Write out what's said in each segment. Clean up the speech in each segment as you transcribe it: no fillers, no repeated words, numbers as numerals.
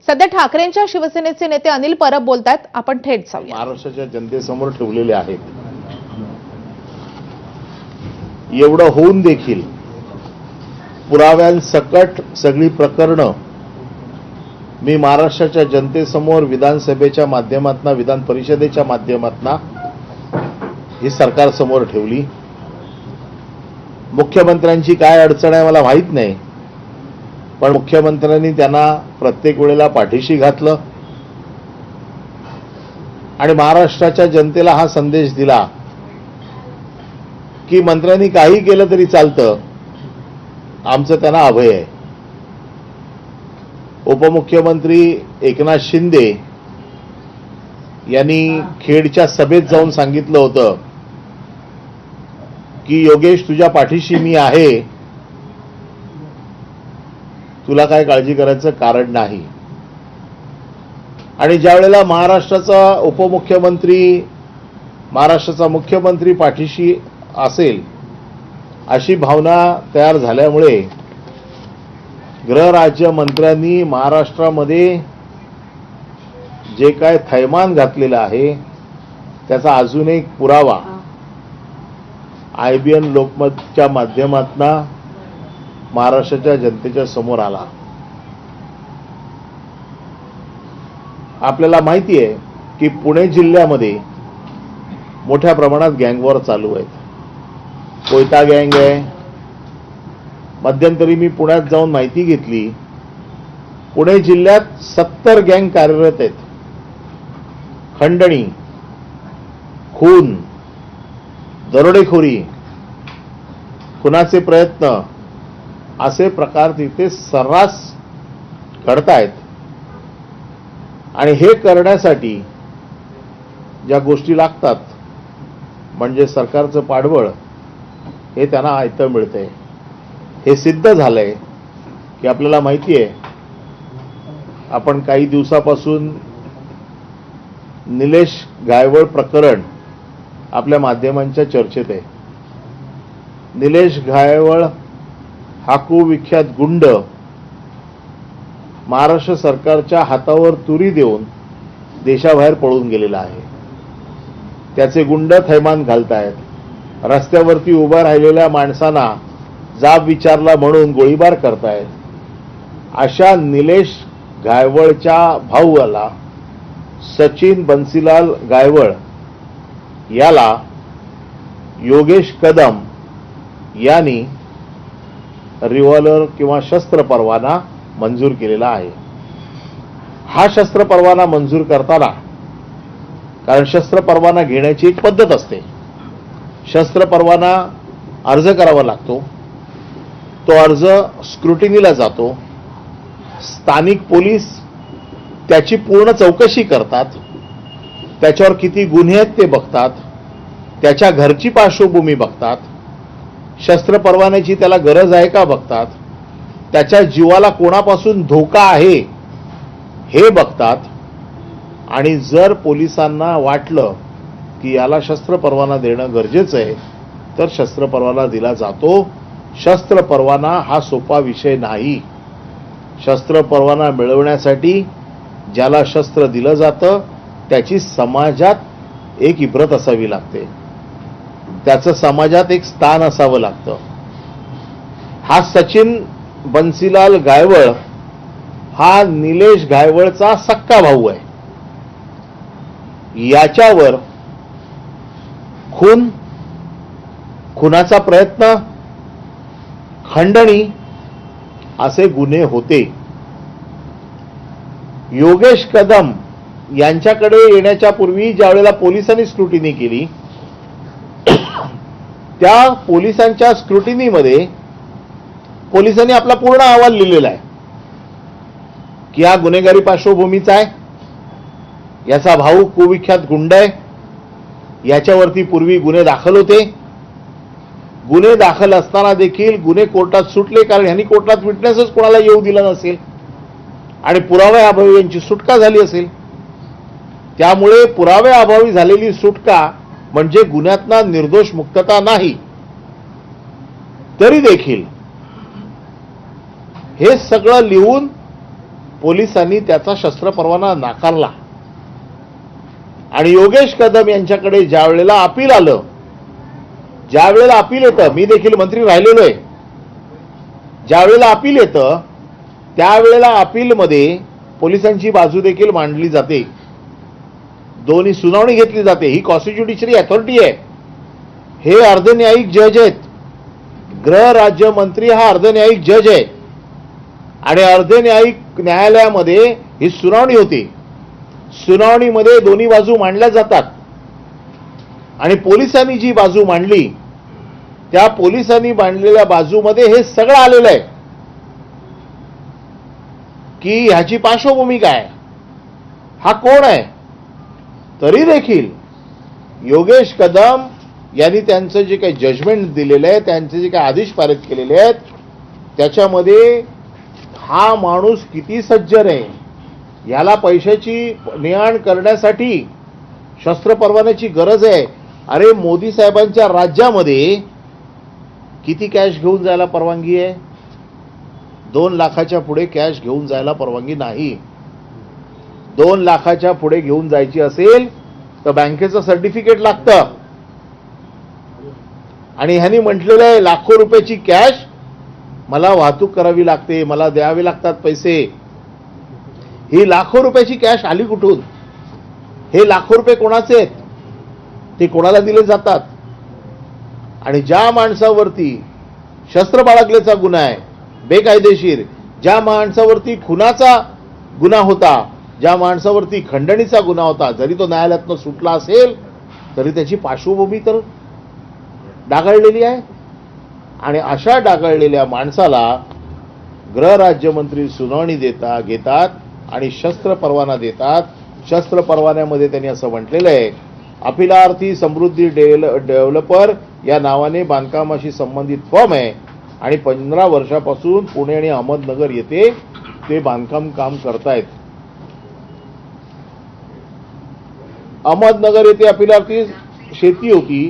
सध्या ठाकरेंच्या शिवसेनेचे नेते अनिल परब बोलतायत, आपण थेट जाऊया। महाराष्ट्राच्या जनतेसमोर ठेवलेले आहेत। एवढं होऊन देखील पुराव्यांसकट सगळी प्रकरणं मी महाराष्ट्राच्या जनतेसमोर विधानसभेच्या माध्यमातून, विधान परिषदेच्या माध्यमातून ही सरकार समोर ठेवली। मुख्यमंत्र्यांची काय अडचण आहे मला माहित नाही, पण मुख्यमंत्र्यांनी त्यांना प्रत्येक वेळेला पाठीशी घातलं आणि महाराष्ट्राच्या जनतेला हा संदेश दिला की मंत्र्यांनी काही केलं तरी चालतं, आमचं त्यांना अभय आहे। उपमुख्यमंत्री एकनाथ शिंदे यांनी खेडच्या सभेत जाऊन सांगितलं होतं की योगेश तुझ्या पाठीशी मी आहे, तुला काय काळजी करायचं कारण नाही। आणि ज्या वेळेला महाराष्ट्राचा उपमुख्यमंत्री, महाराष्ट्राचा मुख्यमंत्री पाठीशी असेल अशी भावना तयार झाल्यामुळे गृहराज्य मंत्र्यांनी महाराष्ट्रामध्ये जे काय थैमान घातलेलं आहे त्याचा अजून एक पुरावा IBN लोकमतच्या माध्यमातून महाराष्ट्राच्या जनतेच्या समोर आला। आपल्याला माहिती आहे की पुणे जिल्ह्यामध्ये मोठ्या प्रमाणात गँगवॉर चालू आहेत। कोयता गँग आहे। मध्यंतरी मी पुण्यात जाऊन माहिती घेतली, पुणे जिल्ह्यात 70 गँग कार्यरत आहेत। खंडणी, खून, दरोडेखोरी, खुनाचे प्रयत्न असे प्रकार तिथे सर्रास घडतायत। आणि हे करण्यासाठी ज्या गोष्टी लागतात म्हणजे सरकारचं पाठबळ हे त्यांना आयतं मिळतंय। हे सिद्ध झालंय की आपल्याला माहिती आहे, आपण काही दिवसापासून निलेश गायवळ प्रकरण आपल्या माध्यमांच्या चर्चेत आहे। निलेश गायवळ हा कुविख्यात गुंड महाराष्ट्र सरकारच्या हातावर तुरी देऊन देशाबाहेर पळून गेलेला आहे। त्याचे गुंड थैमान घालतायत, रस्त्यावरती उभा राहिलेल्या माणसांना जाब विचारला म्हणून गोळीबार करतायत। अशा निलेश गायवळच्या भाऊला सचिन बन्सीलाल गायवळ याला योगेश कदम यांनी रिव्हॉल्वर किंवा शस्त्र परवाना मंजूर केलेला आहे। हा शस्त्र परवाना मंजूर करताना, कारण शस्त्र परवाना घेण्याची एक पद्धत असते, शस्त्र परवाना अर्ज करावा लागतो, तो अर्ज स्क्रुटिनीला जातो, स्थानिक पोलीस त्याची पूर्ण चौकशी करतात, त्याच्यावर किती गुन्हे आहेत ते बघतात, त्याच्या घरची पार्श्वभूमी बघतात, शस्त्र परवान्याची त्याला गरज आहे का बघतात, त्याच्या जीवाला कोणापासून धोका आहे हे बघतात। आणि जर पोलिसांना वाटलं की याला शस्त्र परवाना देणं गरजेचं आहे तर शस्त्र परवाना दिला जातो। शस्त्र परवाना हा सोपा विषय नाही। शस्त्र परवाना मिळवण्यासाठी ज्याला शस्त्र दिलं जातं त्याची समाजात एक इब्रत असावी लागते, त्याचं समाजात एक स्थान असावं लागतं। हा सचिन बन्सीलाल गायवळ हा निलेश गायवळचा सक्का भाऊ आहे। याच्यावर खून, खुनाचा प्रयत्न, खंडणी असे गुन्हे होते। योगेश कदम यांच्याकडे येण्याच्या पूर्वी ज्या वेळेला पोलिसांनी स्क्रुटिनी केली, त्या पोलिसांच्या स्क्रुटिनीमध्ये पोलिसांनी आपला पूर्ण अहवाल लिहिलेला आहे की हा गुन्हेगारी पार्श्वभूमीचा आहे, याचा भाऊ कुविख्यात गुंड आहे, याच्यावरती पूर्वी गुन्हे दाखल होते, गुन्हे दाखल असताना देखील गुन्हे कोर्टात सुटले कारण ह्यांनी कोर्टात विटनेसच कोणाला येऊ दिला नसेल आणि पुराव्याअभावी यांची सुटका झाली असेल। त्यामुळे पुराव्याअभावी झालेली सुटका म्हणजे गुन्ह्यातना निर्दोष मुक्तता नाही। तरी देखील हे सगळं लिहून पोलिसांनी त्याचा शस्त्र परवाना नाकारला. आणि योगेश कदम यांच्याकडे ज्या वेळेला अपील आलं, ज्या वेळेला अपील येतं, मी देखील मंत्री राहिलेलो आहे, ज्या वेळेला अपील येतं त्यावेळेला अपीलमध्ये पोलिसांची बाजू देखील मांडली जाते, दोन्ही सुनावणी घेतली जाते. ही कॉन्स्टिट्युडिशरी अथॉरिटी आहे. हे अर्धन्यायिक जज आहेत. गृह राज्यमंत्री हा अर्धन्यायिक जज आहे आणि अर्धन्यायिक न्यायालयामध्ये ही सुनावणी होती. सुनावणीमध्ये दोन्ही बाजू मांडल्या जातात आणि पोलिसांनी जी बाजू मांडली त्या पोलिसांनी मांडलेल्या बाजूमध्ये हे सगळं आलेलं आहे की ह्याची पार्श्वभूमी काय, हा कोण आहे. तरी देखील योगेश कदम यांनी त्यांचं जे काही जजमेंट दिलेलं आहे, त्यांचे जे काही आदेश पारित केलेले आहेत, त्याच्यामध्ये हा माणूस किती सज्जन आहे, याला पैशाची ने-आण करण्यासाठी शस्त्र परवान्याची गरज आहे. अरे मोदी साहेबांच्या राज्यामध्ये किती कॅश घेऊन जायला परवानगी आहे? 2 लाखाच्या पुढे कॅश घेऊन जायला परवानगी नाही. 2 लाखाच्या पुढे घेऊन जायची असेल तर बँकेचं सर्टिफिकेट लागतं. आणि ह्यांनी म्हटलेलं आहे लाखो रुपयाची कॅश मला वाहतूक करावी लागते, मला द्यावे लागतात पैसे. ही लाखो रुपयाची कॅश आली कुठून? हे लाखो रुपये कोणाचे आहेत? ते कोणाला दिले जातात? आणि ज्या माणसावरती शस्त्र बाळगल्याचा गुन्हा आहे बेकायदेशीर, ज्या माणसावरती खुनाचा गुन्हा होता, ज्या माणसावरती खंडणीचा गुन्हा होता, जरी तो न्यायालयातनं सुटला असेल तरी त्याची पार्श्वभूमी तर डागाळलेली आहे. आणि अशा डागाळलेल्या माणसाला गृह राज्यमंत्री सुनावणी घेतात आणि शस्त्र परवाना देतात. शस्त्र परवान्यामध्ये त्यांनी असं म्हटलेलं आहे, अपिलार्थी समृद्धी डेव्हलपर या नावाने बांधकामाशी संबंधित फर्म आहे आणि 15 वर्षापासून पुणे आणि अहमदनगर येथे ते बांधकाम काम करतायत. अहमदनगर येथे अपिलार्थी शेती होती.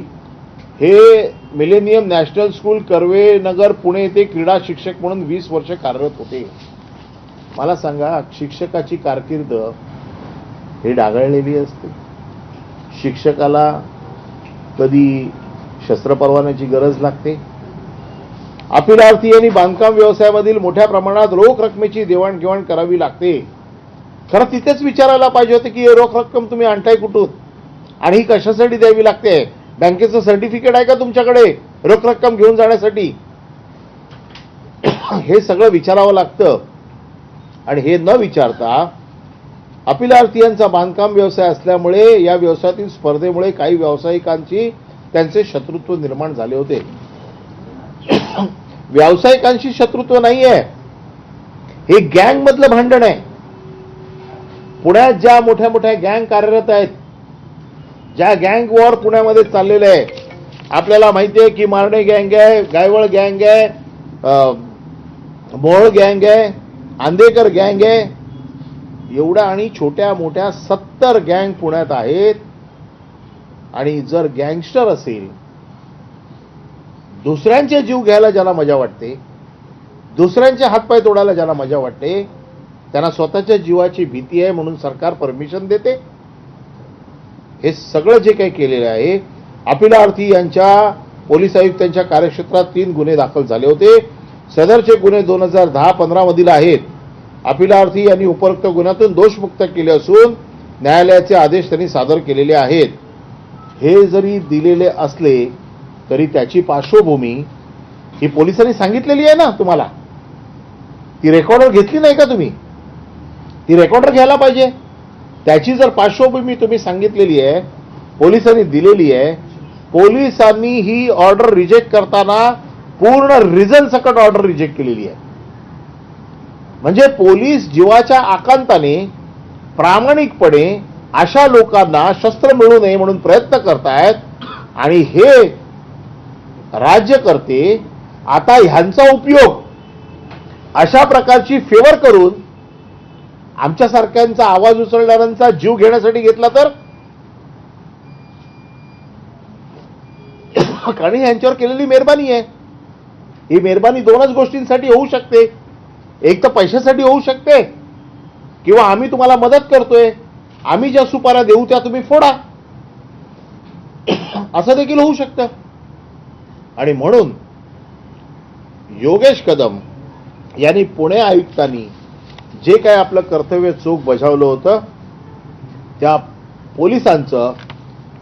हे millennium national school Karvenagar Pune येथे क्रीडा शिक्षक म्हणून 20 वर्ष कार्यरत होते. मला सांगा, शिक्षकाची कारकीर्द हे डागाळलेली असते. शिक्षकाला कधी शस्त्र परवान्याची गरज लागते? अपिलार्थी यांनी बांधकाम व्यवसायामधील मोठ्या प्रमाणात रोख रकमेची देवाणघेवाण करावी लागते. खरं तिथेच विचारायला पाहिजे होते की रोख रक्कम तुम्ही आणताय कुठून आणि ही कशासाठी द्यावी लागते? बँकेचं सर्टिफिकेट आहे का तुमच्याकडे रोख रक्कम घेऊन जाण्यासाठी? हे सगळं विचारावं लागतं. आणि हे न विचारता अपिलार्थी यांचा बांधकाम व्यवसाय असल्यामुळे या व्यवसायातील स्पर्धेमुळे काही व्यावसायिकांची त्यांचे शत्रुत्व निर्माण झाले होते. व्यावसायिकांशी शत्रुत्व नाहीये, हे गँग मधलं भांडण आहे. पुण्यात ज्या मोठ्या मोठ्या गँग कार्यरत आहेत, ज्या गँग वॉर पुण्यामध्ये चाललेलं आहे, आपल्याला माहिती आहे की मारणे गँग आहे, गायवळ गँग आहे, मोहोळ गँग आहे, आंदेकर गँग आहे. एवढ्या आणि छोट्या मोठ्या 70 गँग पुण्यात आहेत. आणि जर गँगस्टर असेल, दुसऱ्यांचे जीव घ्यायला ज्याला मजा वाटते, दुसऱ्यांचे हातपाय तोडायला ज्याला मजा वाटते, त्यांना स्वतःच्या जीवाची भीती आहे म्हणून सरकार परमिशन देते. हे सगळं जे काही केलेलं आहे, अपिलार्थी यांच्या पोलीस आयुक्तांच्या कार्यक्षेत्रात 3 गुन्हे दाखल झाले होते. सदरचे गुन्हे 2010-15 मधील आहेत. अपिलार्थी यांनी उपरोक्त गुन्ह्यातून दोषमुक्त केले असून न्यायालयाचे आदेश त्यांनी सादर केलेले आहेत. हे जरी दिलेले असले तरी त्याची पार्श्वभूमी ही पोलिसांनी सांगितलेली आहे ना तुम्हाला. ती रेकॉर्डर घेतली नाही का तुम्ही? ती रेकॉर्डर घ्यायला पाहिजे. त्याची जर पार्श्वभूमी तुम्ही सांगितलेली आहे, पोलिसांनी दिलेली आहे, पोलिसांनी ही ऑर्डर रिजेक्ट करताना पूर्ण रिझन सकट ऑर्डर रिजेक्ट केलेली आहे. म्हणजे पोलीस जीवाच्या आकांताने प्रामाणिकपणे अशा लोकांना शस्त्र मिळू नये म्हणून प्रयत्न करतायत. आणि हे राज्यकर्ते आता ह्यांचा उपयोग अशा प्रकारची फेवर करून आमच्यासारख्यांचा आवाज उचलणाऱ्यांचा जीव घेण्यासाठी घेतला तर? कारण यांच्यावर केलेली मेहरबानी आहे. ही मेहरबानी 2च गोष्टींसाठी होऊ शकते. एक तर पैशासाठी होऊ शकते, किंवा आम्ही तुम्हाला मदत करतोय, आम्ही ज्या सुपाऱ्या देऊ त्या तुम्ही फोडा, असं देखील होऊ शकतं. आणि म्हणून योगेश कदम यांनी पुणे आयुक्तांनी जे काय आपलं कर्तव्य चोख बजावलं होतं त्या पोलिसांचं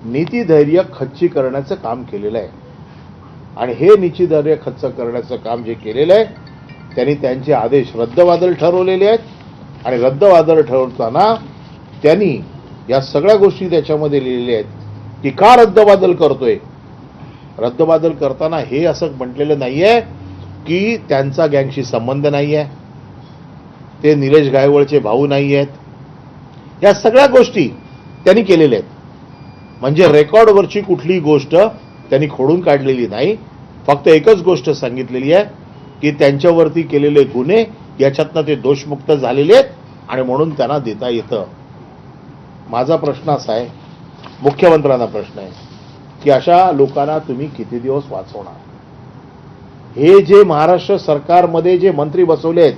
नीतिधैर्य खच्ची करण्याचं काम केलेलं आहे. आणि हे नीतिधैर्य खच्च करण्याचं काम जे केलेलं आहे त्यांनी त्यांचे आदेश रद्दबातल ठरवलेले आहेत. आणि रद्दबातल ठरवताना त्यांनी या सगळ्या गोष्टी त्याच्यामध्ये लिहिलेल्या आहेत की का रद्दबातल करतोय. रद्दबातल करताना हे असं म्हटलेलं नाहीये की त्यांचा गँगशी संबंध नाहीये, ते निलेश गायवळचे भाऊ नाही आहेत. या सगळ्या गोष्टी त्यांनी केलेल्या आहेत. म्हणजे रेकॉर्डवरची कुठलीही गोष्ट त्यांनी खोडून काढलेली नाही. फक्त एकच गोष्ट सांगितलेली आहे की त्यांच्यावरती केलेले गुन्हे याच्यातनं ते दोषमुक्त झालेले आहेत आणि म्हणून त्यांना देता येतं. माझा प्रश्न असा आहे, मुख्यमंत्र्यांना प्रश्न आहे की अशा लोकांना तुम्ही किती दिवस वाचवणार. हे जे महाराष्ट्र सरकारमध्ये जे मंत्री बसवले आहेत,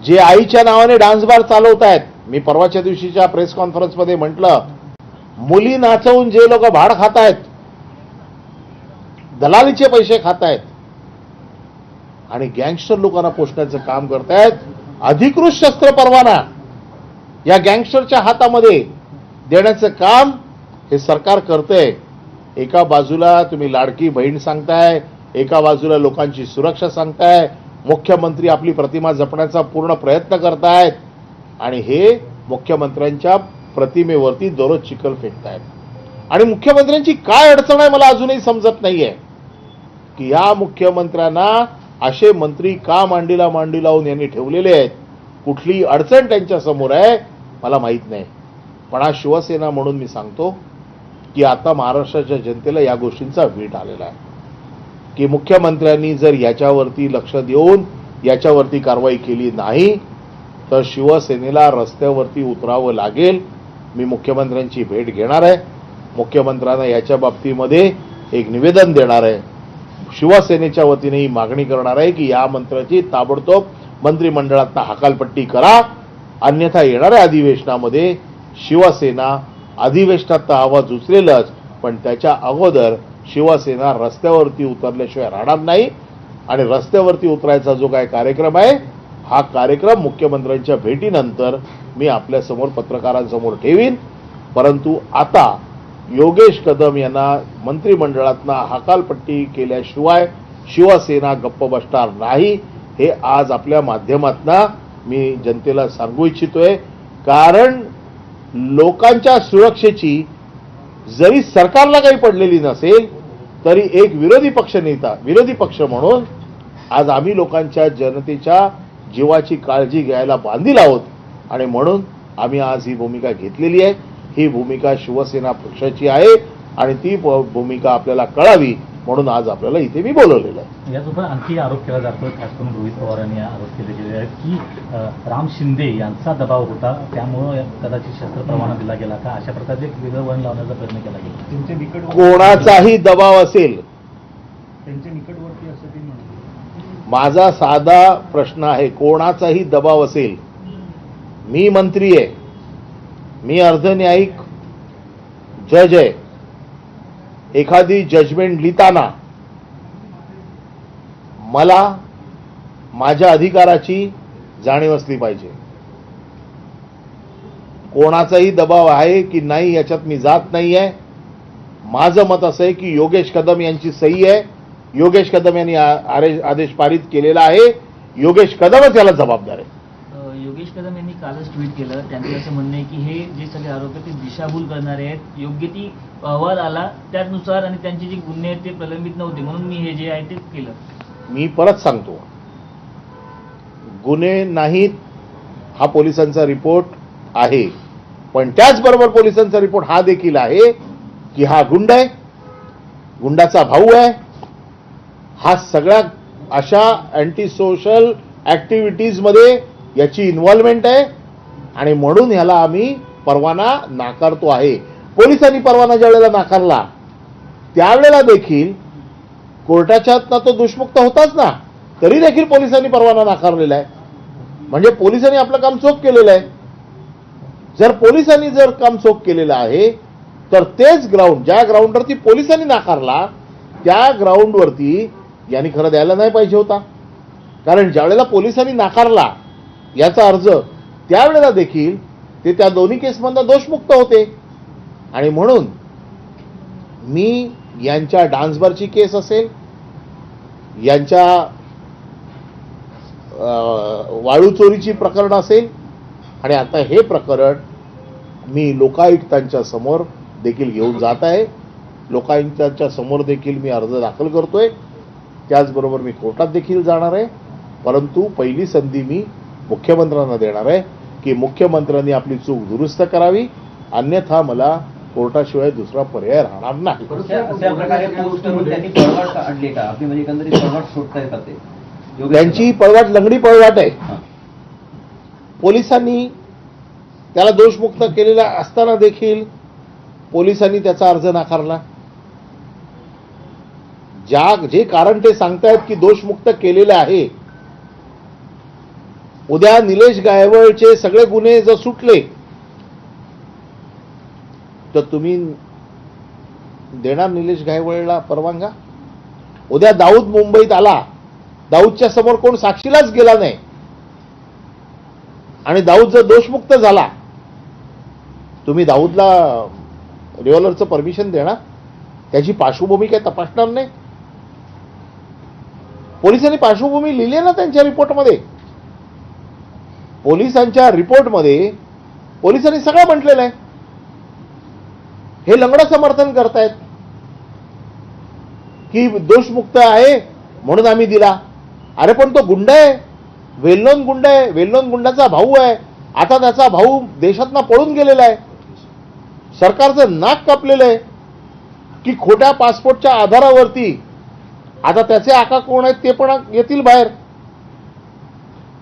जे आईच्या नावाने डान्स बार चालवत आहेत, मी परवाच्या दिवशीच्या प्रेस कॉन्फरन्समध्ये म्हटलं, मुली नाचवून जे लोक भाड खात आहेत, दलालीचे पैसे खात आहेत आणि गँगस्टर लोकांना पोषण्याचं काम करतायत, अधिकृत शस्त्र परवाना या गँगस्टरच्या हातामध्ये देण्याचं काम हे सरकार करतंय. एका बाजूला तुम्ही लाडकी बहीण सांगताय, एका बाजूला लोकांची सुरक्षा सांगताय, मुख्यमंत्री आपली प्रतिमा जपण्याचा पूर्ण प्रयत्न करतायत आणि हे मुख्यमंत्र्यांच्या प्रतिमेवरती दररोज चिखल फेकतायत. आणि मुख्यमंत्र्यांची काय अडचण आहे मला अजूनही समजत नाहीये की या मुख्यमंत्र्यांना असे मंत्री का मांडीला मांडी लावून यांनी ठेवलेले आहेत. कुठली अडचण त्यांच्या समोर आहे मला माहित नाही. पण आज शिवसेना म्हणून मी सांगतो की आता महाराष्ट्राच्या जनतेला या गोष्टींचा वीट आलेला आहे की मुख्यमंत्र्यांनी जर याच्यावरती लक्ष देऊन याच्यावरती कारवाई केली नाही तर शिवसेनेला रस्त्यावरती उतरावं लागेल. मी मुख्यमंत्र्यांची भेट घेणार आहे, मुख्यमंत्र्यांना याच्या बाबतीमध्ये एक निवेदन देणार आहे, शिवसेनेच्या वतीने ही मागणी करणार आहे की या मंत्र्याची ताबडतोब मंत्रिमंडळात हकालपट्टी करा, अन्यथा येणाऱ्या अधिवेशनामध्ये शिवसेना अधिवेशनात आवाज उचलेलच, पण त्याच्या अगोदर शिवसेना रस्त्यावरती उतरल्याशिवाय राहणार नाही. आणि रस्त्यावरती उतरायचा जो काय कार्यक्रम आहे हा कार्यक्रम मुख्यमंत्र्यांच्या भेटीनंतर मी आपल्यासमोर पत्रकारांसमोर ठेवीन. परंतु आता योगेश कदम यांना मंत्रिमंडळातनं हकालपट्टी केल्याशिवाय शिवसेना गप्प बसणार नाही, हे आज आपल्या माध्यमातनं मी जनतेला सांगू इच्छितोय. कारण लोकांच्या सुरक्षेची जरी सरकारला काही पडलेली नसेल तरी एक विरोधी पक्ष म्हणून आज आम्ही लोकांच्या जनतेच्या जीवाची काळजी घ्यायला बांधील आहोत. आणि म्हणून आम्ही आज ही भूमिका घेतलेली आहे. ही भूमिका शिवसेना पक्षाची आहे आणि ती भूमिका आपल्याला कळावी म्हणून आज आपल्याला इथे मी बोलवलेलं आहे. यासोबत आणखी आरोप केला जातो, खास करून रोहित पवारांनी आरोप केले गेले आहेत की राम शिंदे यांचा दबाव होता, त्यामुळे कदाचित शस्त्र परवाना दिला गेला का, अशा प्रकारचे एक वेगळं वळण लावण्याचा प्रयत्न केला गेला. त्यांच्या निकट कोणाचाही दबाव असेल, त्यांच्या निकटवर्ती असं ते म्हणतात. माझा साधा प्रश्न आहे, कोणाचाही दबाव असेल, मी मंत्री आहे, मी अर्धन्यायिक जज आहे, एखादी जजमेंट लिहिताना मला माझ्या अधिकाराची जाणीव असली पाहिजे. कोणाचाही दबाव आहे की नाही याच्यात मी जात नाहीये. माझं मत असं आहे की योगेश कदम यांची सही आहे, योगेश कदम यांनी आदेश पारित केलेला आहे, योगेश कदमच याला जबाबदार आहे. योगेश कदम यांनी कालच ट्विट केलं, त्यांचं असं म्हणणं आहे की हे जे सगळे आरोप आहेत ते दिशाभूल करणारे आहेत, योग्य ती अहवाल आला त्यानुसार आणि त्यांचे जे गुन्हे आहेत ते प्रलंबित नव्हते म्हणून मी हे जे आहे ते केलं. मी परत सांगतो, गुन्हे नाहीत हा पोलिसांचा रिपोर्ट आहे, पण त्याचबरोबर पोलिसांचा रिपोर्ट हा देखील आहे की हा गुंड आहे, गुंडाचा भाऊ आहे, हा सगळ्या अशा अँटी सोशल ऍक्टिव्हिटीज मध्ये याची इन्व्हॉल्वमेंट आहे आणि म्हणून ह्याला आम्ही परवाना नाकारतो आहे. पोलिसांनी परवाना ज्यावेळेला नाकारला त्यावेळेला देखील कोर्टाच्या हातनं तो दोषमुक्त होताच ना. तरी देखील पोलिसांनी परवाना नाकारलेला आहे. म्हणजे पोलिसांनी आपलं काम चोख केलेलं आहे. जर पोलिसांनी जर काम चोख केलेलं आहे तर तेच ग्राउंड ज्या ग्राउंडवरती पोलिसांनी नाकारला त्या ग्राउंडवरती यांनी खरं द्यायला नाही पाहिजे होता. कारण ज्यावेळेला पोलिसांनी नाकारला याचा अर्ज त्यावेळेला देखील ते त्या दोन्ही केसमधनं दोषमुक्त होते. आणि म्हणून मी यांच्या डान्सबारची केस असेल, यांच्या वाळू चोरीची प्रकरण असेल आणि आता हे प्रकरण मी लोकायुक्तांच्या समोर देखील घेऊन जात आहे. लोकायुक्तांच्या समोर देखील मी अर्ज दाखल करतोय. त्याचबरोबर मी कोर्टात देखील जाणार आहे. परंतु पहिली संधी मी मुख्यमंत्र्यांना देणार आहे की मुख्यमंत्र्यांनी आपली चूक दुरुस्त करावी, अन्यथा मला कोर्टाशिवाय दुसरा पर्याय राहणार नाही. अशा प्रकारे पोस्ट करून त्यांनी पळवाट काढली का आपली, म्हणजे एकंदरीत पळवाट सोडता येतात ते त्यांची पळवाट लंगडी पळवाट आहे. पोलिसांनी त्याला दोषमुक्त केलेला असताना देखील पोलिसांनी त्याचा अर्ज नाकारला. जे कारण ते सांगतायत की दोषमुक्त केलेले आहे, उद्या निलेश गायवळचे सगळे गुन्हे जर सुटले तर तुम्ही देणार निलेश गायवळला परवानगा? उद्या दाऊद मुंबईत आला, दाऊदच्या समोर कोण साक्षीलाच गेला नाही आणि दाऊद जर दोषमुक्त झाला, तुम्ही दाऊदला रिव्हॉल्वरचं परमिशन देणार? त्याची पार्श्वभूमी काय तपासणार नाही? पोलिसांनी पार्श्वभूमी लिहिली आहे ना त्यांच्या रिपोर्टमध्ये. पोलिसांच्या रिपोर्टमध्ये पोलिसांनी सगळं म्हटलेलं आहे. हे लंगडं समर्थन करतायत की दोषमुक्त आहे म्हणून आम्ही दिला. अरे पण तो गुंड आहे, वेल नोन गुंड आहे, वेल नोन गुंडाचा भाऊ आहे. आता त्याचा भाऊ देशातनं पळून गेलेला आहे. सरकारचं नाक कापलेलं आहे की खोट्या पासपोर्टच्या आधारावरती आता त्याचे आका कोण आहेत ते पण येतील बाहेर.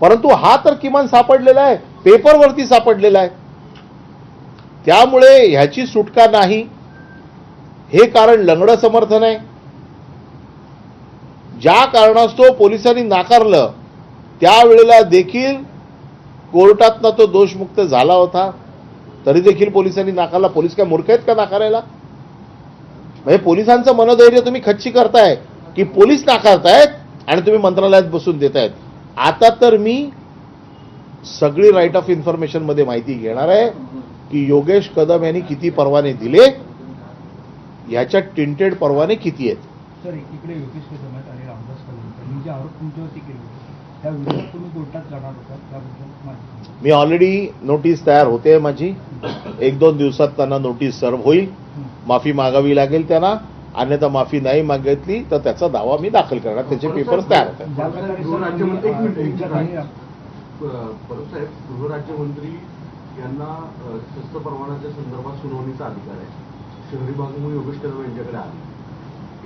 परंतु हा तर किमान सापडलेला आहे, पेपरवरती सापडलेला आहे. त्यामुळे ह्याची सुटका नाही. हे कारण लंगडं समर्थन आहे. ज्या कारणास्तव पोलिसांनी नाकारलं त्यावेळेला देखील कोर्टातनं तो दोषमुक्त झाला होता, तरी देखील पोलिसांनी नाकारला. पोलीस काय मूर्ख आहेत का नाकारायला? म्हणजे पोलिसांचं मनोधैर्य तुम्ही खच्ची करताय की पोलीस नाकारतायत आणि तुम्ही मंत्रालयात बसून देतायत. आता तर मी सगळी राईट ऑफ इन्फॉर्मेशन मध्ये माहिती घेणार आहे की योगेश कदम यांनी किती परवाने दिले, याच्या टिंटेड परवाने किती आहेत. सर, एकीकडे योगेश कदम आहेत आणि रामदास कदम यांनी जे आरोप तुमच्यावरती केले होते त्या विरोधात तुम्ही कोर्टात जाणार होता, त्याबद्दल माहिती. मी ऑलरेडी नोटीस तयार होते माझी. 1-2 दिवसात त्यांना नोटीस सर्व होईल. माफी मागावी लागेल त्यांना, अन्यथा माफी नाही मागितली तर त्याचा दावा मी दाखल करणार. त्याचे पेपर्स तयार होतात. परमसाहेब, गृहराज्यमंत्री यांना शस्त्र परवान्याच्या संदर्भात सुनावणीचा अधिकार आहे. शहरी भागामुळे योगेश कदम यांच्याकडे आले.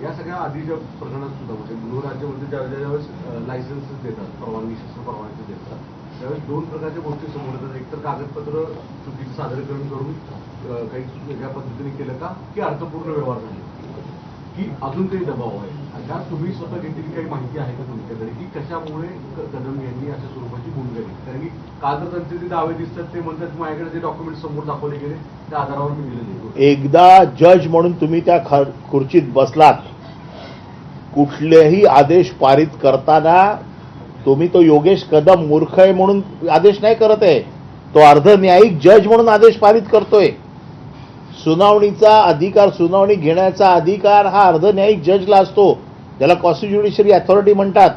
या सगळ्या आधीच्या प्रकरणात सुद्धा म्हणजे गृहराज्यमंत्री ज्यावेळेस लायसन्सेस देतात, परवानगी शस्त्र परवान्याचे देतात, त्यावेळेस 2 प्रकारच्या गोष्टी समोर येतात. एकतर कागदपत्र चुकीचं सादरीकरण करून काही वेगळ्या पद्धतीने केलं का, की अर्थपूर्ण व्यवहार झाले, की अजून काही दबाव आहे. त्यात तुम्ही स्वतः घेतलेली काही माहिती आहे का तुमच्याकडे की कशामुळे कदम यांनी अशा स्वरूपाची भूमिका घेतली? कारण की काल तर त्यांचे जे दावे दिसतात ते म्हणतात माझ्याकडे जे डॉक्युमेंट समोर दाखवले गेले त्या आधारावर मी दिले. एकदा जज म्हणून तुम्ही त्या खुर्चीत बसलात, कुठलेही आदेश पारित करताना तुम्ही तो योगेश कदम मूर्ख आहे म्हणून आदेश नाही करत आहे, तो अर्धन्यायिक जज म्हणून आदेश पारित करतोय. सुनावणीचा अधिकार, सुनावणी घेण्याचा अधिकार हा अर्धन्यायिक जजला असतो. त्याला कॉन्स्टिट्युशनरी अथॉरिटी म्हणतात.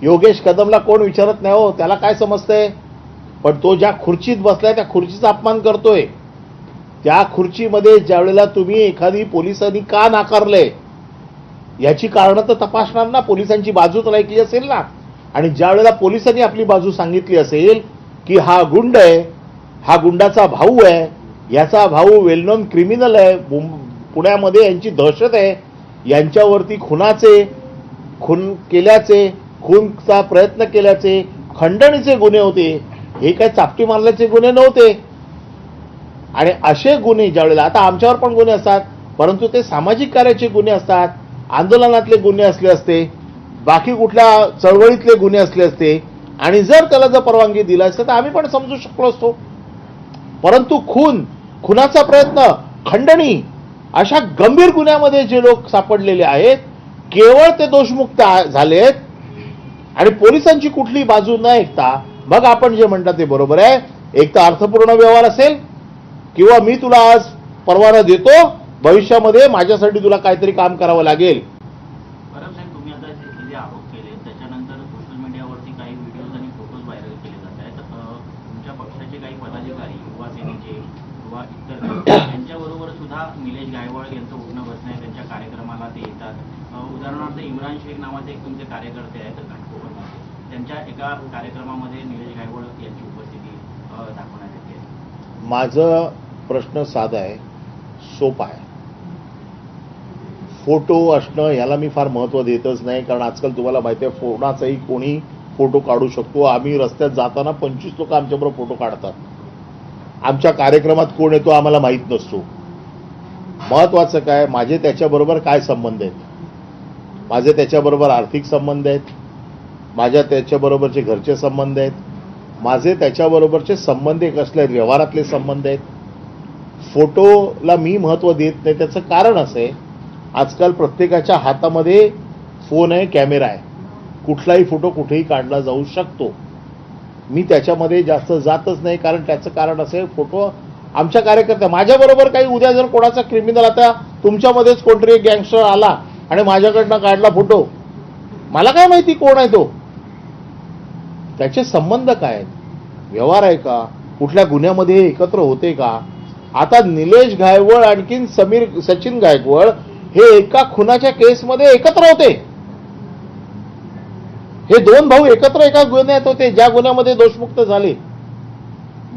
योगेश कदमला कोण विचारत नाही हो, त्याला काय समजतंय. पण तो ज्या खुर्चीत बसलाय त्या खुर्चीचा अपमान करतोय. त्या खुर्चीमध्ये ज्यावेळेला तुम्ही एखादी पोलिसांनी का नाकारलंय याची कारणं तर तपासणार ना, पोलिसांची बाजू तर ऐकली असेल ना. आणि ज्यावेळेला पोलिसांनी आपली बाजू सांगितली असेल की हा गुंड आहे, हा गुंडाचा भाऊ आहे, याचा भाऊ वेल नोन क्रिमिनल आहे, पुण्यामध्ये यांची दहशत आहे, यांच्यावरती खून केल्याचे, खूनचा प्रयत्न केल्याचे, खंडणीचे गुन्हे होते, हे काय चापटी मारल्याचे गुन्हे नव्हते. आणि असे गुन्हे ज्यावेळेला, आता आमच्यावर पण गुन्हे असतात परंतु ते सामाजिक कार्याचे गुन्हे असतात, आंदोलनातले गुन्हे असले असते, बाकी कुठल्या चळवळीतले गुन्हे असले असते आणि जर त्याला जर परवानगी दिला असतं तर आम्ही पण समजू शकलो असतो. परंतु खुनाचा प्रयत्न, खंडणी अशा गंभीर गुन्ह्यामध्ये जे लोक सापडलेले आहेत केवळ ते दोषमुक्त झालेत आणि पोलिसांची कुठली बाजू न ऐकता मग आपण जे म्हणता ते बरोबर आहे. एक तर अर्थपूर्ण व्यवहार असेल किंवा मी तुला आज परवाना देतो, भविष्यामध्ये माझ्यासाठी तुला काहीतरी काम करावं लागेल. परब साहेब, तुम्ही आता जे आरोप केले त्याच्यानंतर सोशल मीडियावरती काही व्हिडिओज आणि फोटोज व्हायरल केले जात आहेत. तुमच्या पक्षाचे काही पदाधिकारी, युवा सेनेचे किंवा इतर त्यांच्याबरोबर सुद्धा निलेश गायकवाड यांचं उठणं बसणं आहे, त्यांच्या कार्यक्रमाला ते येतात. उदाहरणार्थ इम्रान शेख नावाचे एक तुमचे कार्यकर्ते आहेत घाटकोपरमध्ये, त्यांच्या एका कार्यक्रमामध्ये निलेश गायकवाड यांची उपस्थिती दाखवण्यात येते. माझं प्रश्न साधा आहे, सोपा आहे. फोटो असणं याला मी फार महत्त्व देतच नाही, कारण आजकाल तुम्हाला माहिती आहे कोणाचाही कोणी फोटो काढू शकतो. आम्ही रस्त्यात जाताना 25 लोक आमच्याबरोबर फोटो काढतात. आमच्या कार्यक्रमात कोण येतो आम्हाला माहीत नसतो. महत्त्वाचं काय, माझे त्याच्याबरोबर काय संबंध आहेत. माझे त्याच्याबरोबर आर्थिक संबंध आहेत, माझ्या त्याच्याबरोबरचे घरचे संबंध आहेत, माझे त्याच्याबरोबरचे संबंध कसले आहेत, व्यवहारातले संबंध आहेत. फोटोला मी महत्त्व देत नाही. त्याचं कारण असं आहे, आजकाल प्रत्येकाच्या हातामध्ये फोन आहे, कॅमेरा आहे, कुठलाही फोटो कुठेही काढला जाऊ शकतो. मी त्याच्यामध्ये जास्त जातच नाही, कारण त्याचं कारण असं आहे, फोटो आमच्या कार्यकर्त्या माझ्याबरोबर काही उद्या जर कोणाचा क्रिमिनल, आता तुमच्यामध्येच कोणतरी गँगस्टर आला आणि माझ्याकडनं काढला फोटो, मला काय माहिती कोण आहे तो, त्याचे संबंध काय आहेत, व्यवहार आहे का, कुठल्या गुन्ह्यामध्ये एकत्र होते का. आता निलेश गायकवाड आणखीन सचिन गायकवाड हे एका खुनाच्या केसमध्ये एकत्र होते. हे दोन भाऊ एकत्र एका गुन्ह्यात होते, ज्या गुन्ह्यामध्ये दोषमुक्त झाले.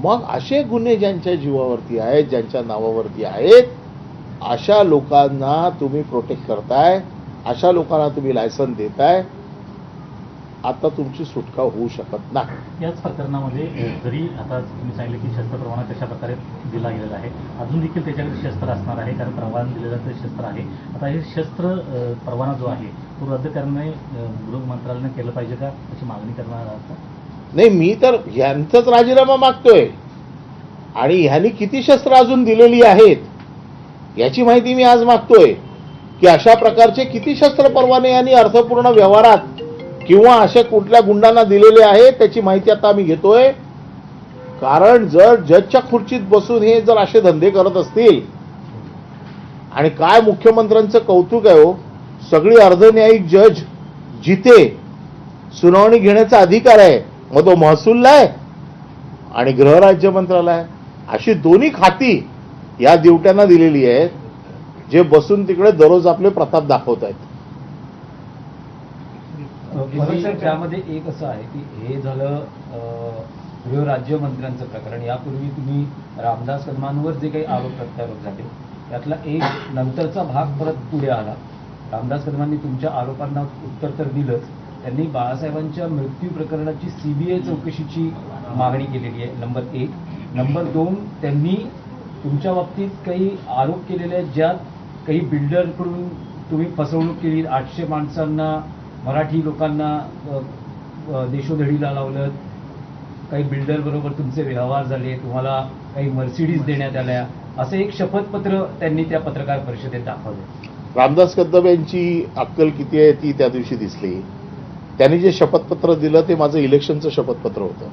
मग असे गुन्हे ज्यांच्या जीवावरती आहेत, ज्यांच्या नावावरती आहेत, अशा लोकांना तुम्ही प्रोटेक्ट करताय, अशा लोकांना तुम्ही लायसन देताय. आता तुमची सुटका होऊ शकत नाही. याच प्रकरणामध्ये जरी आता तुम्ही सांगितलं की शस्त्र परवाना कशा प्रकारे दिला गेलेला आहे, अजून देखील त्याच्याकडे शस्त्र असणार आहे, कारण परवाना दिलेलं ते शस्त्र आहे. आता हे शस्त्र परवाना जो आहे तो रद्द करणे गृह मंत्रालयाने केलं पाहिजे का, अशी मागणी करणार आहात का? नाही, मी तर ह्यांचाच राजीनामा मागतोय आणि ह्यांनी किती शस्त्र अजून दिलेली आहेत याची माहिती मी आज मागतोय, की अशा प्रकारचे किती शस्त्र परवाने यांनी अर्थपूर्ण व्यवहारात किंवा अशा कुठल्या गुंडांना दिलेले आहेत त्याची माहिती आता आम्ही घेतोय. कारण जर जजच्या खुर्चीत बसून हे जर असे धंदे करत असतील, आणि काय मुख्यमंत्र्यांचं कौतुक आहे हो, सगळी अर्धन्यायिक जज जिथे सुनावणी घेण्याचा अधिकार आहे, मग तो महसूलला आहे आणि गृहराज्य मंत्रालय, अशी दोन्ही खाती या दिवट्यांना दिलेली आहेत, जे बसून तिकडे दररोज आपले प्रताप दाखवत आहेत. साहेब, त्यामध्ये एक असं आहे की हे झालं गृहराज्यमंत्र्यांचं प्रकरण. यापूर्वी तुम्ही रामदास कदमांवर जे काही आरोप प्रत्यारोप झाले त्यातला एक नंतरचा भाग परत पुढे आला. रामदास कदमांनी तुमच्या आरोपांना उत्तर तर दिलंच, त्यांनी बाळासाहेबांच्या मृत्यू प्रकरणाची CBI चौकशीची मागणी केलेली आहे, नंबर 1. नंबर 2, त्यांनी तुमच्या बाबतीत काही आरोप केलेले आहेत, ज्यात काही बिल्डरकडून तुम्ही फसवणूक केली, 800 माणसांना, मराठी लोकांना देशोधडीला लावलं, काही बिल्डर बरोबर तुमचे व्यवहार झाले, तुम्हाला काही मर्सिडीज देण्यात आल्या, असं एक शपथपत्र त्यांनी त्या पत्रकार परिषदेत दाखवलं. रामदास कदम यांची अक्कल किती आहे ती त्या दिवशी दिसली. त्यांनी जे शपथपत्र दिलं ते माझं इलेक्शनचं शपथपत्र होतं.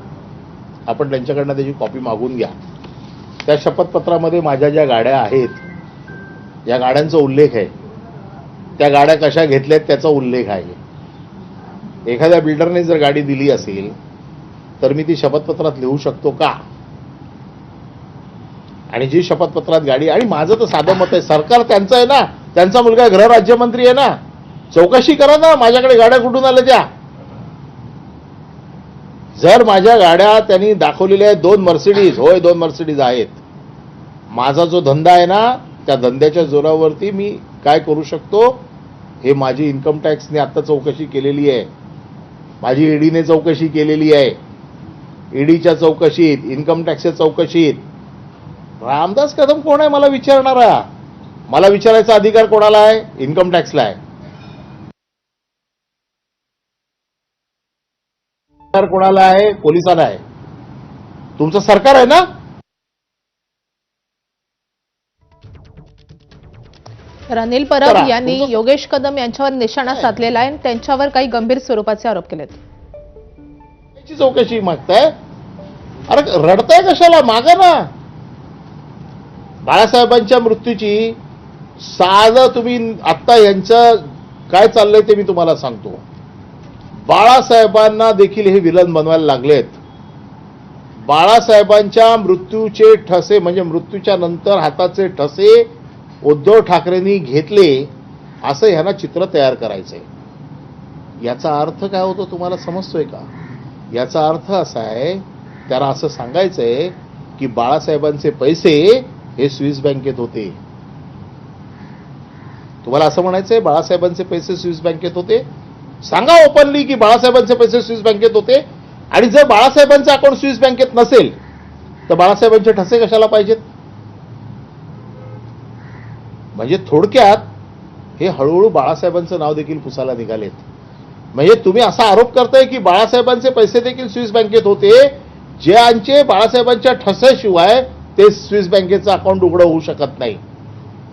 आपण त्यांच्याकडनं त्याची कॉपी मागून घ्या. त्या शपथपत्रामध्ये माझ्या ज्या गाड्या आहेत, या गाड्यांचा उल्लेख आहे, त्या गाड्या कशा घेतल्यात त्याचा उल्लेख आहे. एखाद्या बिल्डरने जर गाडी दिली असेल तर मी ती शपथपत्रात लिहू शकतो का? आणि जी शपथपत्रात गाडी, आणि माझं तर साधं मत आहे, सरकार त्यांचं आहे ना, त्यांचा मुलगा गृहराज्यमंत्री आहे ना, चौकशी करा ना माझ्याकडे गाड्या कुठून आल्या त्या. जर माझ्या गाड्या त्यांनी दाखवलेल्या आहेत 2 मर्सिडीज, होय 2 मर्सिडीज आहेत. माझा जो धंदा आहे ना, त्या धंद्याच्या जोरावरती मी काय करू शकतो हे माझी इन्कम टॅक्सने आता चौकशी केलेली आहे, माझी ईडीने चौकशी केलेली आहे. ईडीच्या चौकशीत, इन्कम टॅक्सच्या चौकशीत रामदास कदम कोण आहे मला विचारणारा? मला विचारायचा अधिकार कोणाला आहे? इन्कम टॅक्सला आहे. कोणाला आहे? पोलिसाला आहे. तुमचं सरकार आहे ना. तर अनिल परब करा. यांनी तुमचं- योगेश कदम यांच्यावर निशाणा साधलेला आहे आणि त्यांच्यावर काही गंभीर स्वरूपाचे आरोप केलेत. त्याची चौकशी मागताय. अरे रडताय कशाला? मागा ना. बाळासाहेबांच्या मृत्यूची साधं तुम्ही आत्ता यांचं काय चाललंय ते मी तुम्हाला सांगतो. बाळासाहेबांना देखील हे विलन बनवायला लागलेत. बाळासाहेबांच्या मृत्यूचे ठसे म्हणजे मृत्यूच्या नंतर हाताचे ठसे उद्धव ठाकरेंनी घेतले असं ह्यांना चित्र तयार करायचंय. याचा अर्थ काय होतो तुम्हाला समजतोय का? याचा अर्थ असा आहे, त्याला असं सांगायचंय की बाळासाहेबांचे पैसे हे स्विस बँकेत होते. तुम्हाला असं म्हणायचंय बाळासाहेबांचे पैसे स्विस बँकेत होते? सांगा ओपनली की बाळासाहेबांचे पैसे स्विस बँकेत होते. आणि जर बाळासाहेबांचं अकाउंट स्विस बँकेत नसेल तर बाळासाहेबांचे ठसे कशाला पाहिजेत? म्हणजे थोडक्यात हे हळूहळू बाळासाहेबांचं नाव देखील पुसायला निघालेत. म्हणजे तुम्ही असा आरोप करताय की बाळासाहेबांचे पैसे देखील स्विस बँकेत होते, ज्यांचे बाळासाहेबांच्या ठस्याशिवाय ते स्विस बँकेचं अकाउंट उघडं होऊ शकत नाही.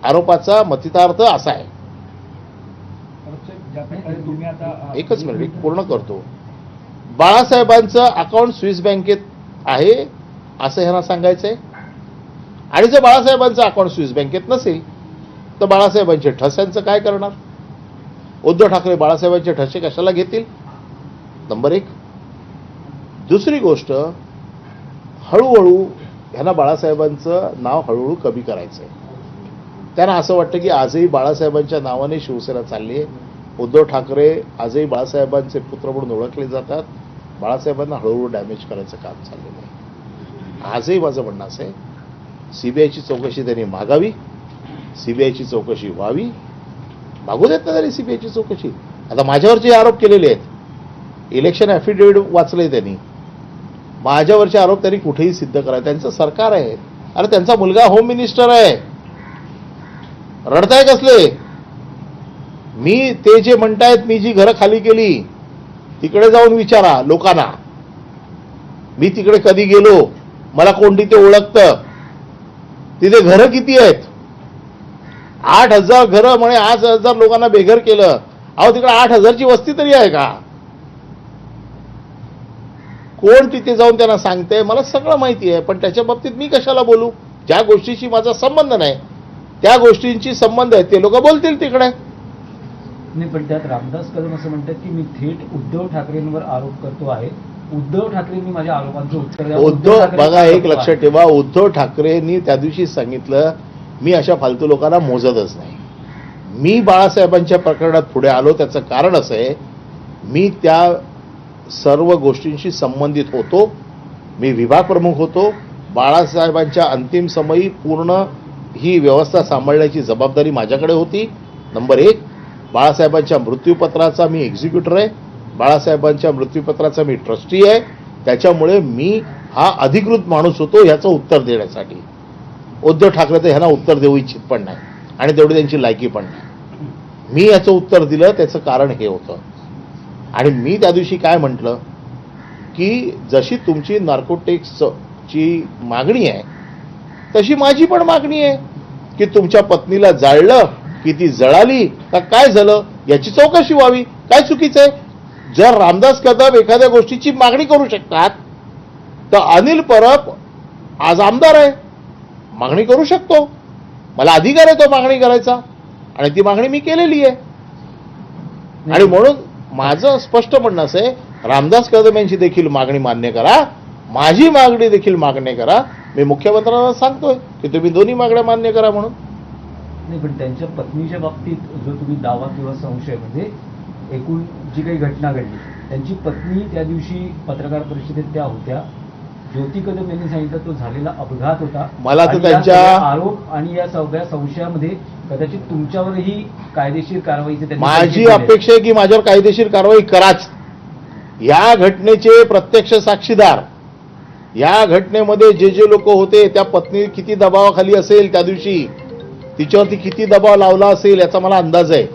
आरोपाचा मथितार्थ असा आहे. ज्या प्रकारे तुम्ही आता एकच मिनिट पूर्ण करतो. बाळासाहेबांचं अकाउंट स्विस बँकेत आहे असं ह्यांना सांगायचंय. आणि जर बाळासाहेबांचं अकाउंट स्विस बँकेत नसेल तर बाळासाहेबांच्या ठस्यांचं काय करणार? उद्धव ठाकरे बाळासाहेबांचे ठसे कशाला घेतील? नंबर एक. दुसरी गोष्ट, हळूहळू ह्यांना बाळासाहेबांचं नाव हळूहळू कमी करायचंय. त्यांना असं वाटतं की आजही बाळासाहेबांच्या नावाने शिवसेना चालली आहे. उद्धव ठाकरे आजही बाळासाहेबांचे पुत्र म्हणून ओळखले जातात. बाळासाहेबांना हळूहळू डॅमेज करायचं काम चाललेलं आहे. आजही माझं म्हणणं असं आहे, सीबीआयची चौकशी त्यांनी मागावी, सीबीआयची चौकशी व्हावी. मागू देत ना त्यांनी सीबीआयची चौकशी. आता माझ्यावरचे आरोप केलेले आहेत, इलेक्शन ॲफिडेव्हिट वाचले त्यांनी, माझ्यावरचे आरोप त्यांनी कुठेही सिद्ध करावे. त्यांचं सरकार आहे. अरे त्यांचा मुलगा होम मिनिस्टर आहे. रडताय कसले? मी ते जे म्हणतायत मी जी घरं खाली केली तिकडे जाऊन विचारा लोकांना. मी तिकडे कधी गेलो, मला कोण तिथे ओळखतं, तिथे घरं किती आहेत? 8,000 घरं म्हणे 8,000 लोकांना बेघर केलं. अहो तिकडे 8,000ची वस्ती तरी आहे का? कोण तिथे जाऊन त्यांना सांगते? मला सगळं माहिती आहे. पण त्याच्या बाबतीत मी कशाला बोलू? ज्या गोष्टीशी माझा संबंध नाही त्या गोष्टींची संबंध आहे ते लोक बोलतील तिकडे. नाही, पण त्यात रामदास कदम असं म्हणतात की मी थेट उद्धव ठाकरेंवर आरोप करतो आहे. उद्धव ठाकरेंनी माझ्या आरोपांचं उत्तर द्यावं. उद्धव ठाकरे बघा, एक आरोप लक्षात आहे. ठेवा, उद्धव ठाकरेंनी त्या दिवशी सांगितलं मी अशा फालतू लोकांना मोजतच नाही. मी बाळासाहेबांच्या प्रकरणात पुढे आलो त्याचं कारण असं आहे, मी त्या सर्व गोष्टींशी संबंधित होतो. मी विभाग प्रमुख होतो. बाळासाहेबांच्या अंतिम समयी पूर्ण ही व्यवस्था सांभाळण्याची जबाबदारी माझ्याकडे होती. नंबर एक. बाळासाहेबांच्या मृत्यूपत्राचा मी एक्झिक्युटर आहे. बाळासाहेबांच्या मृत्यूपत्राचा मी ट्रस्टी आहे. त्याच्यामुळे मी हा अधिकृत माणूस होतो ह्याचं उत्तर देण्यासाठी. उद्धव ठाकरे तर ह्यांना उत्तर देऊ इच्छित पण नाही आणि तेवढी त्यांची लायकी पण नाही. मी याचं उत्तर दिलं त्याचं कारण हे होतं. आणि मी त्या दिवशी काय म्हटलं की जशी तुमची नार्कोटिक्सची मागणी आहे तशी माझी पण मागणी आहे की तुमच्या पत्नीला जाळलं की ती जळाली का काय झालं याची चौकशी व्हावी. काय चुकीचं आहे? जर रामदास कदम एखाद्या गोष्टीची मागणी करू शकतात तर अनिल परब आज आमदार आहे, मागणी करू शकतो. मला अधिकार आहे तो मागणी करायचा आणि ती मागणी मी केलेली आहे. आणि म्हणून माझं स्पष्ट म्हणणं असं आहे, रामदास कदम यांची देखील मागणी मान्य करा, माझी मागणी देखील मान्य करा. मी मुख्यमंत्र्यांना सांगतोय की तुम्ही दोन्ही मागण्या मान्य करा म्हणून. नाही, पण त्यांच्या पत्नीच्या बाबतीत जो तुम्ही दावा किंवा संशय म्हणजे एकूण जी काही घटना घडली, त्यांची पत्नी त्या दिवशी पत्रकार परिषदेत त्या होत्या. ज्योती कदम यांनी सांगितलं तो झालेला अपघात होता. मला तर आणि या त्यांच्या सगळ्या आरोप आणि या सगळ्या संशयामध्ये कदाचित तुमच्यावरही कायदेशीर कारवाईचे त्यांनी माझी संकेत दिले. अपेक्षा आहे की माझ्यावर कायदेशीर कारवाई कराच. या घटनेचे प्रत्यक्ष साक्षीदार, या घटनेमध्ये जे जे लोक होते त्या पत्नी किती दबावाखाली असेल त्या दिवशी, तिच्यावरती किती दबाव लावला असेल याचा मला अंदाज आहे.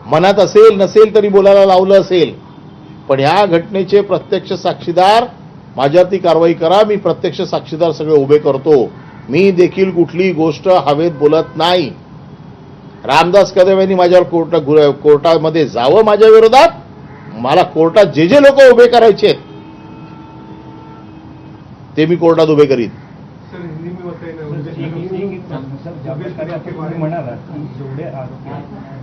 मनात असेल नसेल तरी बोलायला लावलं असेल. पण ह्या घटनेचे प्रत्यक्ष साक्षीदार माझ्यावरती कारवाई करा. मी प्रत्यक्ष साक्षीदार सगळे उभे करतो. मी देखील कुठली गोष्ट हवेत बोलत नाही. रामदास कदम यांनी माझ्यावर कोर्टामध्ये जावं माझ्या विरोधात. मला कोर्टात जे जे लोक उभे करायचे ते मी कोर्टात उभे करीन. सर हिंदी में बताइए ना, सर ज्या प्रकारे आता तुम्ही म्हणालात की जेवढे आरोपी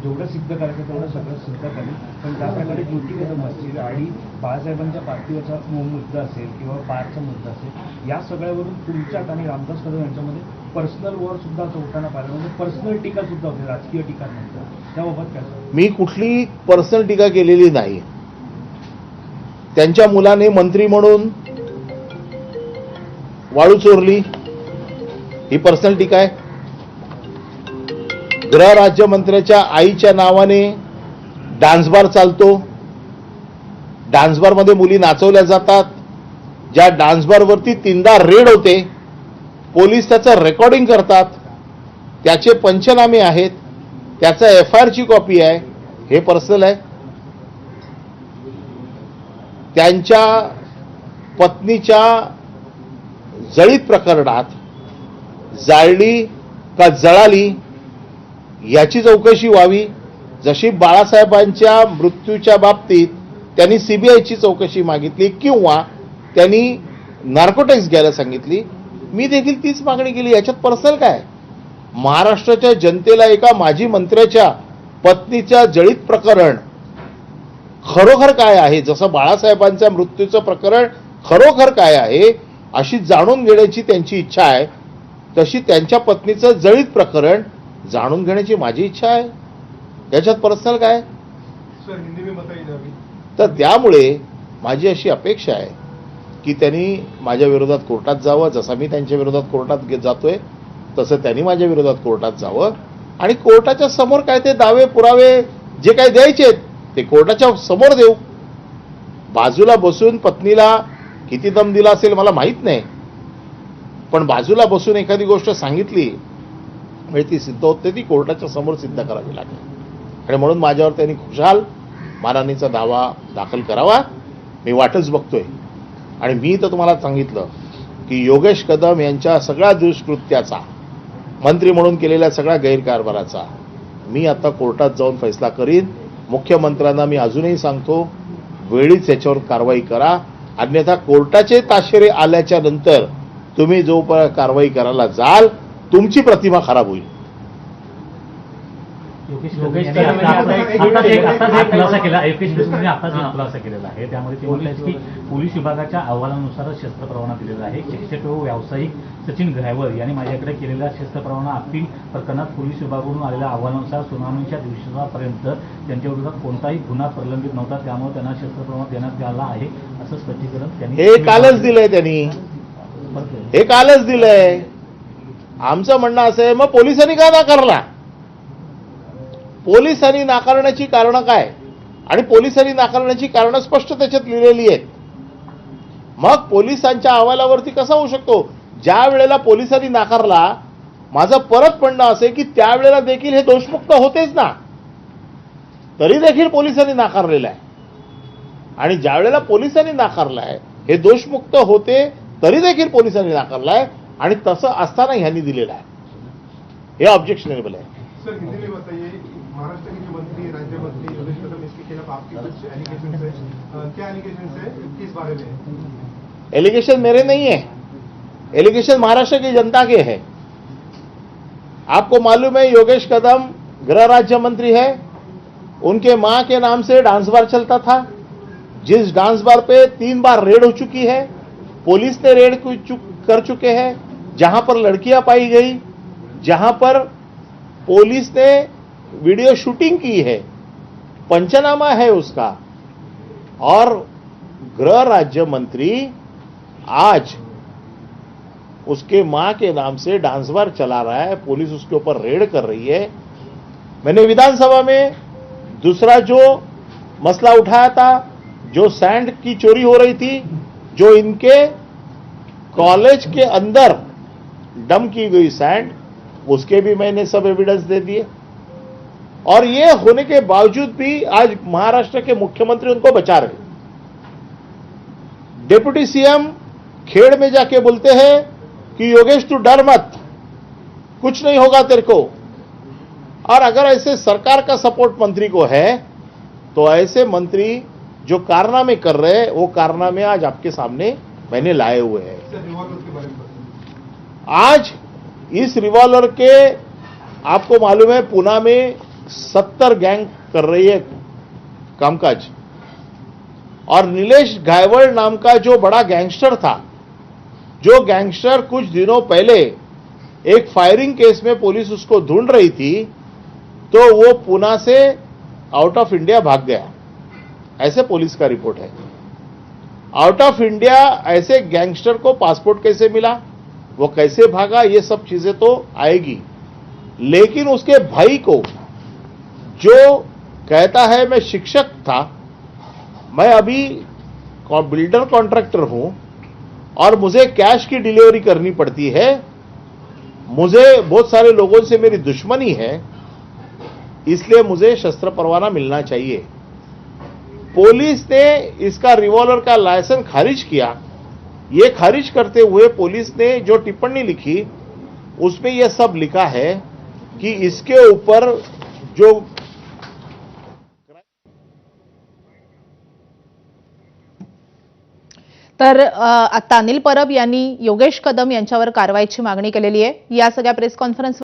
जेवढं सिद्ध करायचं तेवढं सगळं सिद्ध करेल, पण ज्या प्रकारे ज्योती कदम असतील आणि बाळासाहेबांच्या पार्थिवाचा मुद्दा असेल किंवा पारचा मुद्दा असेल, या सगळ्यावरून तुमच्यात आणि रामदास कदम यांच्यामध्ये पर्सनल वॉर सुद्धा होताना पाहिलं, म्हणजे पर्सनल टीका सुद्धा होते, राजकीय टीका नंतर त्याबाबत काय सर? मी कुठली पर्सनल टीका केलेली नाही. त्यांच्या मुलाने मंत्री म्हणून वाळू चोरली ही पर्सनल टीका आहे. गृहराज्यमंत्र्याच्या आईच्या नावाने डान्स बार चालतो. डान्स बारमध्ये मुली नाचवल्या जातात. ज्या डान्स बारवरती 3दा रेड होते, पोलीस त्याचं रेकॉर्डिंग करतात, त्याचे पंचनामे आहेत, त्याचा FIR ची कॉपी आहे. हे पर्सनल आहे. त्यांच्या पत्नीच्या जळीत प्रकरणात जाळली का जळाली याची चौकशी व्हावी. जशी बाळासाहेबांच्या मृत्यूच्या बाबतीत त्यांनी CBIची चौकशी मागितली किंवा त्यांनी नार्कोटिक्स घ्यायला सांगितली, मी देखील तीच मागणी केली. याच्यात पर्सनल काय? महाराष्ट्राच्या जनतेला एका माजी मंत्र्याच्या पत्नीच्या जळीत प्रकरण खरोखर काय आहे, जसं बाळासाहेबांच्या मृत्यूचं प्रकरण खरोखर काय आहे अशी जाणून घेण्याची त्यांची इच्छा आहे, तशी त्यांच्या पत्नीचं जळीत प्रकरण जाणून घेण्याची माझी इच्छा आहे. याच्यात पर्सनल काय? सर हिंदी में बताइए अभी. तर त्यामुळे माझी अशी अपेक्षा आहे की त्यांनी माझ्या विरोधात कोर्टात जावं. जसं मी त्यांच्या विरोधात कोर्टात जातोय तसं त्यांनी माझ्या विरोधात कोर्टात जावं आणि कोर्टाच्या समोर काय ते दावे पुरावे जे काही द्यायचे ते कोर्टाच्या समोर देऊ. बाजूला बसून पत्नीला किती दम दिला असेल मला माहित नाही, पण बाजूला बसून एखादी गोष्ट सांगितली म्हणजे ती सिद्ध होते, ती कोर्टाच्या समोर सिद्ध करावी लागेल. आणि म्हणून माझ्यावर त्यांनी खुशाल मानहानीचा दावा दाखल करावा. मी वाटच बघतोय. आणि मी तर तुम्हाला सांगितलं की योगेश कदम यांच्या सगळ्या दुष्कृत्याचा, मंत्री म्हणून केलेल्या सगळ्या गैरकारभाराचा मी आता कोर्टात जाऊन फैसला करीन. मुख्यमंत्र्यांना मी अजूनही सांगतो, वेळीच याच्यावर कारवाई करा, अन्यथा कोर्टाचे ताशेरे आल्याच्या नंतर तुम्ही जो कारवाई करायला जाल तुमची प्रतिमा खराब होईल. योगेश कदम यांनी आताच एक खुलासा केला. योगेश कदम यांनी आताच एक खुलासा केलेला आहे. त्यामध्ये ते म्हणतात की पोलीस विभागाच्या अहवालानुसार शस्त्र परवाना दिलेला आहे. शिक्षक व व्यावसायिक सचिन घायवर यांनी माझ्याकडे केलेला शस्त्र परवाना अपील प्रकरणात पोलीस विभागाकडून आलेल्या अहवालानुसार सुनावणीच्या दिवसापर्यंत त्यांच्या विरोधात कोणताही गुन्हा प्रलंबित नव्हता, त्यामुळे त्यांना शस्त्र परवाना देण्यात आला आहे असं स्पष्टीकरण त्यांनी. हे कालच दिलंय त्यांनी, हे कालच दिलंय. आमचं म्हणणं असं आहे, मग पोलिसांनी का नाकारला? पोलिसांनी नाकारण्याची कारणं काय? आणि पोलिसांनी नाकारण्याची कारणं स्पष्ट त्याच्यात लिहिलेली आहेत. मग पोलिसांच्या अहवालावरती कसा होऊ शकतो? ज्या वेळेला पोलिसांनी नाकारला, माझं परत म्हणणं असे की त्यावेळेला देखील हे दोषमुक्त होतेच ना, तरी देखील पोलिसांनी नाकारलेलं आहे. आणि ज्या वेळेला पोलिसांनी नाकारलाय, हे दोषमुक्त होते तरी देखील पोलिसांनी नाकारलाय आणि तसं असताना ह्यांनी दिलेलं आहे. हे ऑब्जेक्शनेबल आहे. सर हिंदी में बताइए, महाराष्ट्र के जो मंत्री राज्य मंत्री योगेश कदम, इसके खिलाफ आपके कुछ एलिगेशन है, क्या एलिगेशन है, किस बारे में? एलिगेशन मेरे नहीं है, एलिगेशन महाराष्ट्र की जनता के है. आपको मालूम है योगेश कदम गृह राज्य मंत्री है, उनके मां के नाम से डांस बार चलता था, जिस डांस बार पे 3 बार रेड हो चुकी है, पुलिस ने रेड कर चुके हैं, जहां पर लड़कियां पाई गई, जहां पर पुलिस ने वीडियो शूटिंग की है, पंचनामा है उसका. और गृह राज्य मंत्री आज उसके मां के नाम से डांस बार चला रहा है, पुलिस उसके ऊपर रेड कर रही है. मैंने विधानसभा में दूसरा जो मसला उठाया था, जो सैंड की चोरी हो रही थी, जो इनके कॉलेज के अंदर डंप की गई सैंड, उसके भी मैंने सब एविडेंस दे दिए. और ये होने के बावजूद भी आज महाराष्ट्र के मुख्यमंत्री उनको बचा रहे. डिप्टी सीएम खेड़ में जाके बोलते हैं कि योगेश तू डर मत, कुछ नहीं होगा तेरे को। और अगर ऐसे सरकार का सपोर्ट मंत्री को है तो ऐसे मंत्री जो कारनामे कर रहे हैं वो कारनामे आज आपके सामने मैंने लाए हुए हैं। आज इस रिवॉल्वर के आपको मालूम है पुणे में 70 गैंग कर रही है कामकाज, और नीलेश गायवड़ नाम का जो बड़ा गैंगस्टर था, जो गैंगस्टर कुछ दिनों पहले एक फायरिंग केस में पुलिस उसको ढूंढ रही थी, तो वो पुणे से आउट ऑफ इंडिया भाग गया, ऐसे पुलिस का रिपोर्ट है। आउट ऑफ इंडिया ऐसे गैंगस्टर को पासपोर्ट कैसे मिला, वो कैसे भागा, ये सब चीजें तो आएगी। लेकिन उसके भाई को जो कहता है मैं शिक्षक था, मैं अभी बिल्डर कॉन्ट्रैक्टर हूं और मुझे कैश की डिलीवरी करनी पड़ती है, मुझे बहुत सारे लोगों से मेरी दुश्मनी है, इसलिए मुझे शस्त्र परवाना मिलना चाहिए। पुलिस ने इसका रिवॉल्वर का लाइसेंस खारिज किया। ये खारिज करते हुए पुलिस ने जो टिप्पणी लिखी उसमें यह सब लिखा है कि इसके ऊपर जो तर आता अनिल परब यांनी योगेश कदम यांच्यावर कारवाईची मागणी केलेली आहे। या सगळ्या प्रेस कॉन्फरन्स